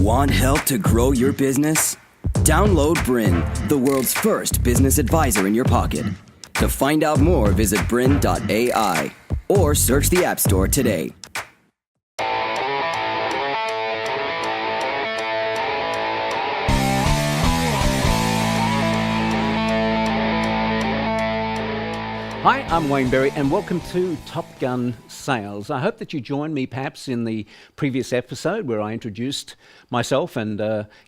Want help to grow your business? Download BRiN, the world's first business advisor in your pocket. To find out more, visit BRiN.ai or search the App Store today. Hi, I'm Wayne Berry and welcome to Top Gun Sales. I hope that you joined me perhaps in the previous episode where I introduced myself and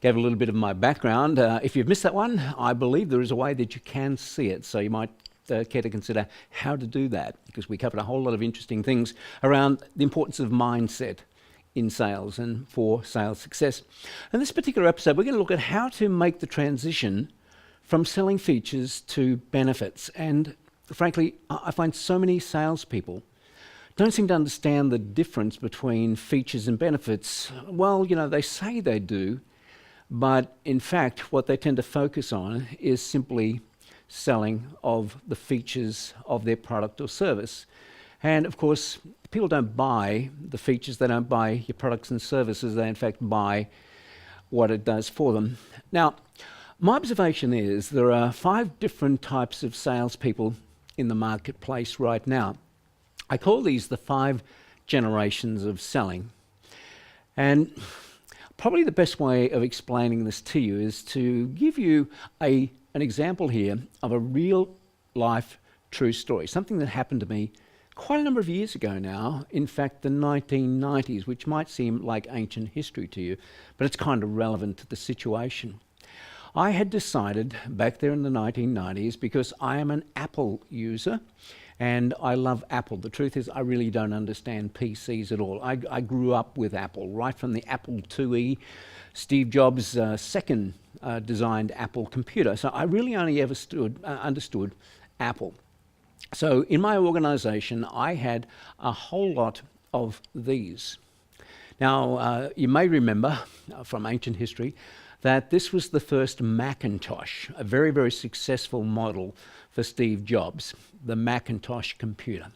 gave a little bit of my background. If you've missed that one, I believe there is a way that you can see it, so you might care to consider how to do that, because we covered a whole lot of interesting things around the importance of mindset in sales and for sales success. In this particular episode, we're going to look at how to make the transition from selling features to benefits. And frankly, I find so many salespeople don't seem to understand the difference between features and benefits. Well, they say they do, but in fact, what they tend to focus on is simply selling of the features of their product or service. And of course, people don't buy the features, they don't buy your products and services, they in fact buy what it does for them. Now, my observation is there are 5 different types of salespeople in the marketplace right now. I call these the 5 generations of selling. And probably the best way of explaining this to you is to give you an example here of a real life true story, something that happened to me quite a number of years ago now, in fact the 1990s, which might seem like ancient history to you, but it's kind of relevant to the situation. I had decided back there in the 1990s, because I am an Apple user and I love Apple. The truth is I really don't understand PCs at all. I grew up with Apple, right from the Apple IIe, Steve Jobs' second designed Apple computer. So I really only ever understood Apple. So in my organization, I had a whole lot of these. Now, you may remember from ancient history that this was the first Macintosh, a very, very successful model for Steve Jobs, the Macintosh computer.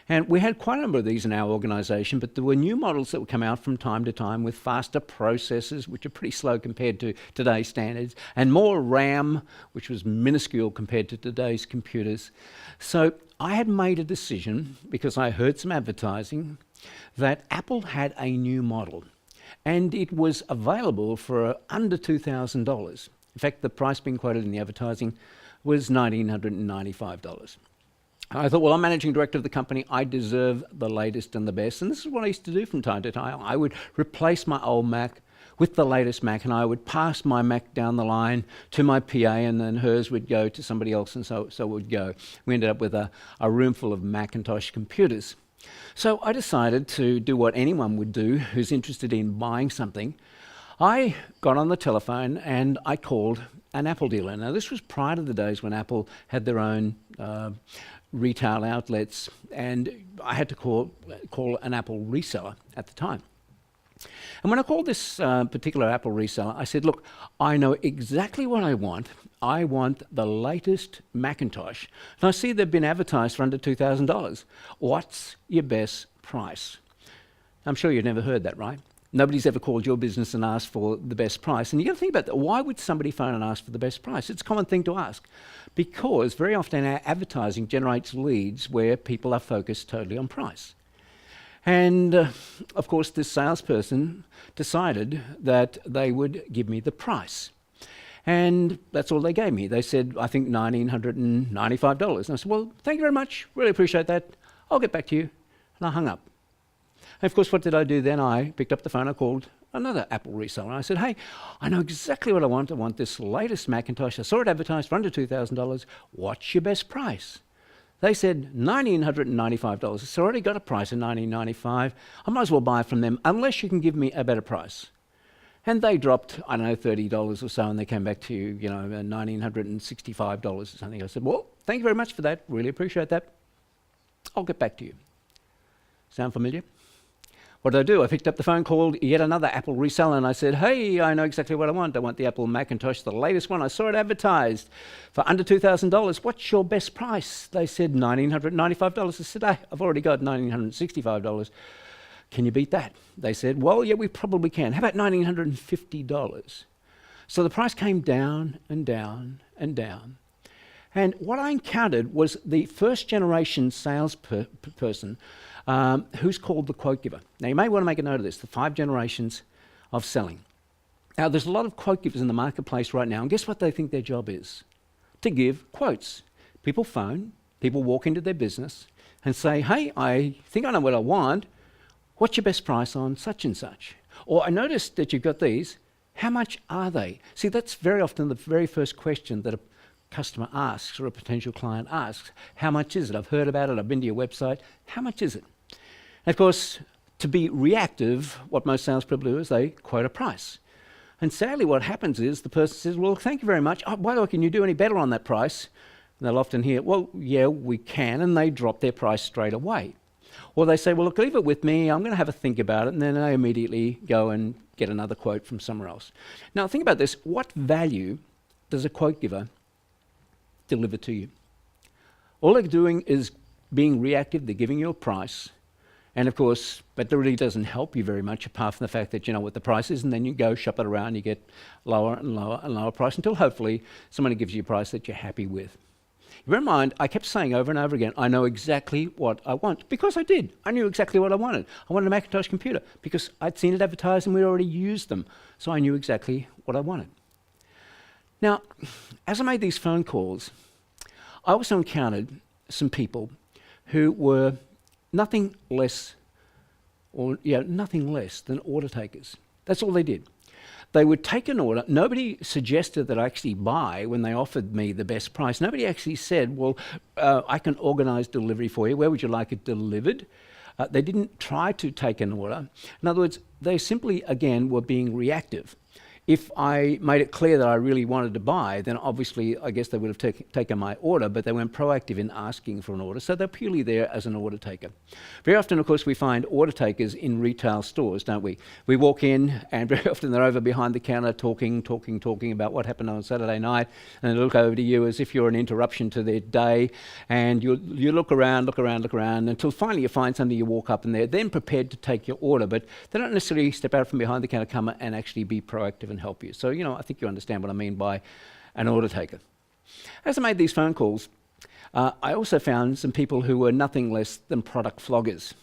And we had quite a number of these in our organization, but there were new models that would come out from time to time with faster processors, which are pretty slow compared to today's standards, and more RAM, which was minuscule compared to today's computers. So I had made a decision, because I heard some advertising, that Apple had a new model. And it was available for under $2,000. In fact, the price being quoted in the advertising was $1,995. I thought, well, I'm managing director of the company, I deserve the latest and the best. And this is what I used to do from time to time. I would replace my old Mac with the latest Mac, and I would pass my Mac down the line to my PA, and then hers would go to somebody else, and so it would go. We ended up with a room full of Macintosh computers. So I decided to do what anyone would do who's interested in buying something. I got on the telephone and I called an Apple dealer. Now, this was prior to the days when Apple had their own retail outlets, and I had to call an Apple reseller at the time. And when I called this particular Apple reseller, I said, look, I know exactly what I want. I want the latest Macintosh. And I see they've been advertised for under $2,000. What's your best price? I'm sure you've never heard that, right? Nobody's ever called your business and asked for the best price. And you got to think about that. Why would somebody phone and ask for the best price? It's a common thing to ask, because very often our advertising generates leads where people are focused totally on price. And of course, this salesperson decided that they would give me the price. And that's all they gave me. They said, I think $1,995. And I said, well, thank you very much. Really appreciate that. I'll get back to you. And I hung up. And of course, what did I do then? I picked up the phone. I called another Apple reseller. I said, hey, I know exactly what I want. I want this latest Macintosh. I saw it advertised for under $2,000. What's your best price? They said $1,995. So I already got a price of $1,995. I might as well buy from them unless you can give me a better price. And they dropped, I don't know, $30 or so, and they came back to, $1,965 or something. I said, well, thank you very much for that. Really appreciate that. I'll get back to you. Sound familiar? What did I do? I picked up the phone, called yet another Apple reseller, and I said, hey, I know exactly what I want. I want the Apple Macintosh, the latest one. I saw it advertised for under $2,000. What's your best price? They said $1,995. I said, I've already got $1,965. Can you beat that? They said, well, yeah, we probably can. How about $1,950? So the price came down and down and down. And what I encountered was the first generation salesperson who's called the quote giver. Now, you may want to make a note of this, the 5 generations of selling. Now, there's a lot of quote givers in the marketplace right now, and guess what they think their job is? To give quotes. People phone, people walk into their business and say, hey, I think I know what I want. What's your best price on such and such? Or I noticed that you've got these. How much are they? See, that's very often the very first question that a customer asks or a potential client asks. How much is it? I've heard about it. I've been to your website. How much is it? And of course, to be reactive, what most salespeople do is they quote a price. And sadly, what happens is the person says, well, thank you very much. Oh, by the way, can you do any better on that price? And they'll often hear, well, yeah, we can. And they drop their price straight away. Or they say, well, look, leave it with me. I'm going to have a think about it. And then they immediately go and get another quote from somewhere else. Now, think about this. What value does a quote giver deliver to you? All they're doing is being reactive. They're giving you a price. And of course, but that really doesn't help you very much apart from the fact that you know what the price is, and then you go shop it around, you get lower and lower and lower price until hopefully somebody gives you a price that you're happy with. Bear in mind, I kept saying over and over again, I know exactly what I want, because I did. I knew exactly what I wanted. I wanted a Macintosh computer because I'd seen it advertised and we already used them. So I knew exactly what I wanted. Now, as I made these phone calls, I also encountered some people who were nothing less than order takers. That's all they did. They would take an order. Nobody suggested that I actually buy when they offered me the best price. Nobody actually said, well, I can organize delivery for you. Where would you like it delivered? They didn't try to take an order. In other words, they simply, again, were being reactive. If I made it clear that I really wanted to buy, then obviously I guess they would have taken my order, but they weren't proactive in asking for an order, so they're purely there as an order taker. Very often, of course, we find order takers in retail stores, don't we? We walk in, and very often they're over behind the counter talking about what happened on Saturday night, and they look over to you as if you're an interruption to their day, and you look around, until finally you find something, you walk up, and they're then prepared to take your order, but they don't necessarily step out from behind the counter, come and actually be proactive and help you. So, I think you understand what I mean by an order taker. As I made these phone calls, I also found some people who were nothing less than product floggers.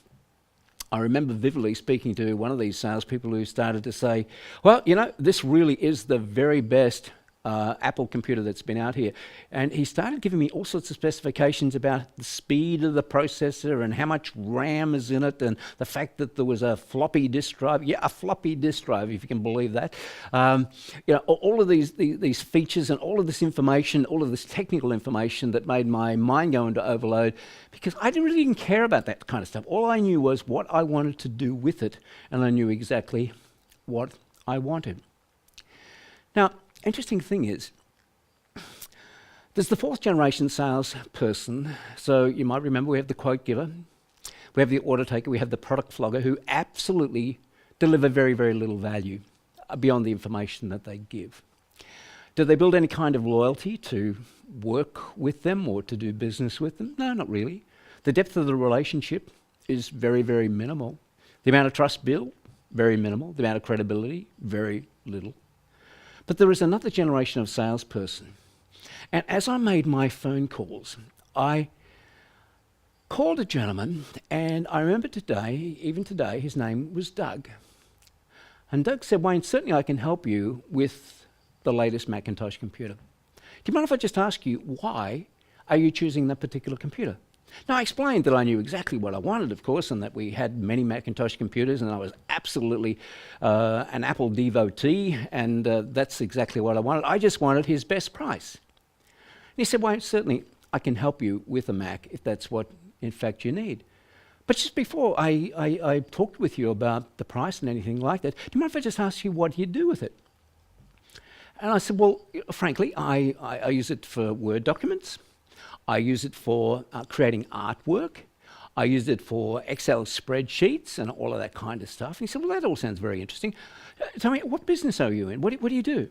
I remember vividly speaking to one of these salespeople who started to say, well, this really is the very best Apple computer that's been out here. And he started giving me all sorts of specifications about the speed of the processor and how much RAM is in it and the fact that there was a floppy disk drive. Yeah, a floppy disk drive, if you can believe that. All of these features and all of this information, all of this technical information that made my mind go into overload because I really didn't care about that kind of stuff. All I knew was what I wanted to do with it, and I knew exactly what I wanted. Now, interesting thing is, there's the 4th generation salesperson. So you might remember we have the quote giver, we have the order taker, we have the product flogger who absolutely deliver very, very little value beyond the information that they give. Do they build any kind of loyalty to work with them or to do business with them? No, not really. The depth of the relationship is very, very minimal. The amount of trust built, very minimal. The amount of credibility, very little. But there is another generation of salesperson. And as I made my phone calls, I called a gentleman, and I remember even today, his name was Doug. And Doug said, Wayne, certainly I can help you with the latest Macintosh computer. Do you mind if I just ask you, why are you choosing that particular computer? Now, I explained that I knew exactly what I wanted, of course, and that we had many Macintosh computers, and I was absolutely an Apple devotee, and that's exactly what I wanted. I just wanted his best price. And he said, well, certainly I can help you with a Mac if that's what, in fact, you need. But just before I talked with you about the price and anything like that, do you mind if I just ask you what you do with it? And I said, well, frankly, I use it for Word documents. I use it for creating artwork. I use it for Excel spreadsheets and all of that kind of stuff. And he said, well, that all sounds very interesting. Tell me, what business are you in? What do you do?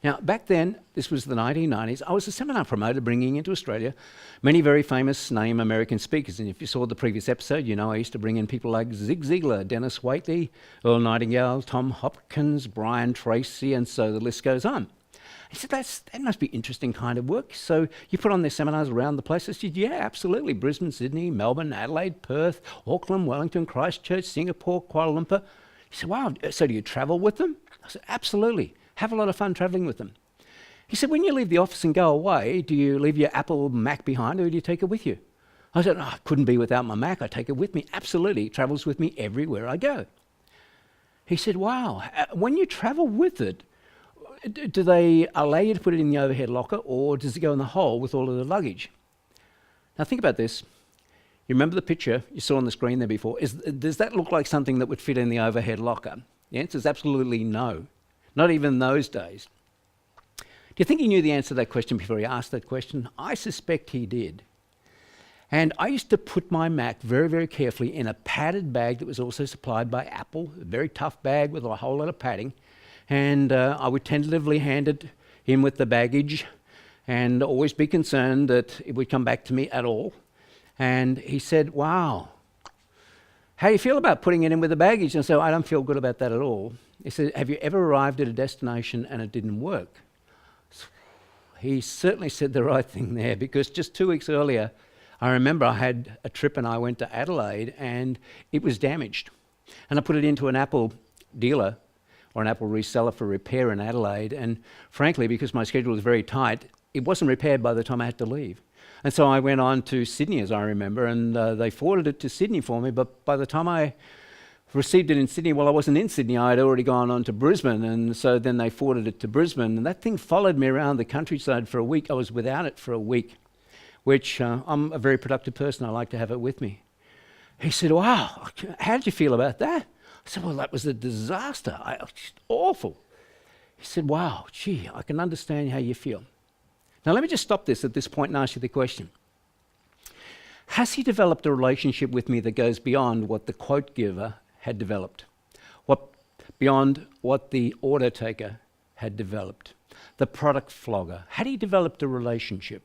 Now, back then, this was the 1990s, I was a seminar promoter bringing into Australia many very famous name American speakers. And if you saw the previous episode, you know I used to bring in people like Zig Ziglar, Dennis Waitley, Earl Nightingale, Tom Hopkins, Brian Tracy, and so the list goes on. He said, that must be interesting kind of work. So you put on their seminars around the place? I said, yeah, absolutely. Brisbane, Sydney, Melbourne, Adelaide, Perth, Auckland, Wellington, Christchurch, Singapore, Kuala Lumpur. He said, wow, so do you travel with them? I said, absolutely. Have a lot of fun traveling with them. He said, when you leave the office and go away, do you leave your Apple Mac behind or do you take it with you? I said, I couldn't be without my Mac. I take it with me. Absolutely. It travels with me everywhere I go. He said, wow, when you travel with it, do they allow you to put it in the overhead locker or does it go in the hole with all of the luggage? Now think about this. You remember the picture you saw on the screen there before? Does that look like something that would fit in the overhead locker? The answer is absolutely no. Not even those days. Do you think he knew the answer to that question before he asked that question? I suspect he did. And I used to put my Mac very, very carefully in a padded bag that was also supplied by Apple, a very tough bag with a whole lot of padding. And I would tentatively hand it in with the baggage and always be concerned that it would come back to me at all. And he said, wow, how do you feel about putting it in with the baggage? And I said, I don't feel good about that at all. He said, have you ever arrived at a destination and it didn't work? He certainly said the right thing there, because just 2 weeks earlier, I remember I had a trip and I went to Adelaide and it was damaged. And I put it into an Apple dealer or an Apple reseller for repair in Adelaide. And frankly, because my schedule was very tight, it wasn't repaired by the time I had to leave. And so I went on to Sydney, as I remember, and they forwarded it to Sydney for me. But by the time I received it in Sydney, well, I wasn't in Sydney. I had already gone on to Brisbane. And so then they forwarded it to Brisbane. And that thing followed me around the countryside for a week. I was without it for a week, which I'm a very productive person. I like to have it with me. He said, wow, how did you feel about that? I said, well, that was a disaster. Just awful. He said, wow, gee, I can understand how you feel. Now, let me just stop this at this point and ask you the question. Has he developed a relationship with me that goes beyond what the quote giver had developed? Beyond what the order taker had developed? The product flogger? Had he developed a relationship?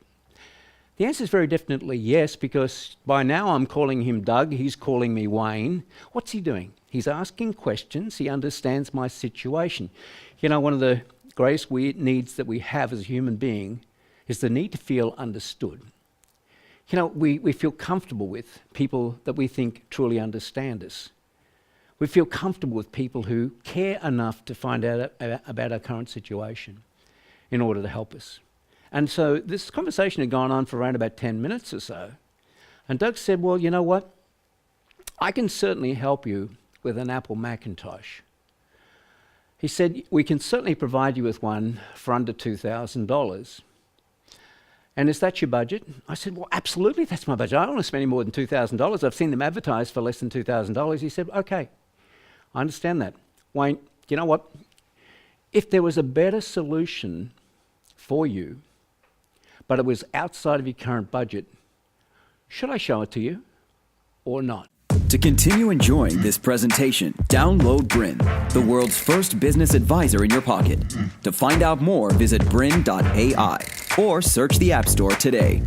The answer is very definitely yes, because by now I'm calling him Doug, he's calling me Wayne. What's he doing? He's asking questions, he understands my situation. You know, one of the greatest needs that we have as a human being is the need to feel understood. You know, we feel comfortable with people that we think truly understand us. We feel comfortable with people who care enough to find out about our current situation in order to help us. And so this conversation had gone on for around about 10 minutes or so. And Doug said, well, you know what? I can certainly help you with an Apple Macintosh. He said, we can certainly provide you with one for under $2,000. And is that your budget? I said, well, absolutely, that's my budget. I don't want to spend any more than $2,000. I've seen them advertised for less than $2,000. He said, okay, I understand that. Wayne, you know what? If there was a better solution for you, but it was outside of your current budget, should I show it to you or not? To continue enjoying this presentation, download BRiN, the world's first business advisor in your pocket. To find out more, visit BRiN.ai or search the App Store today.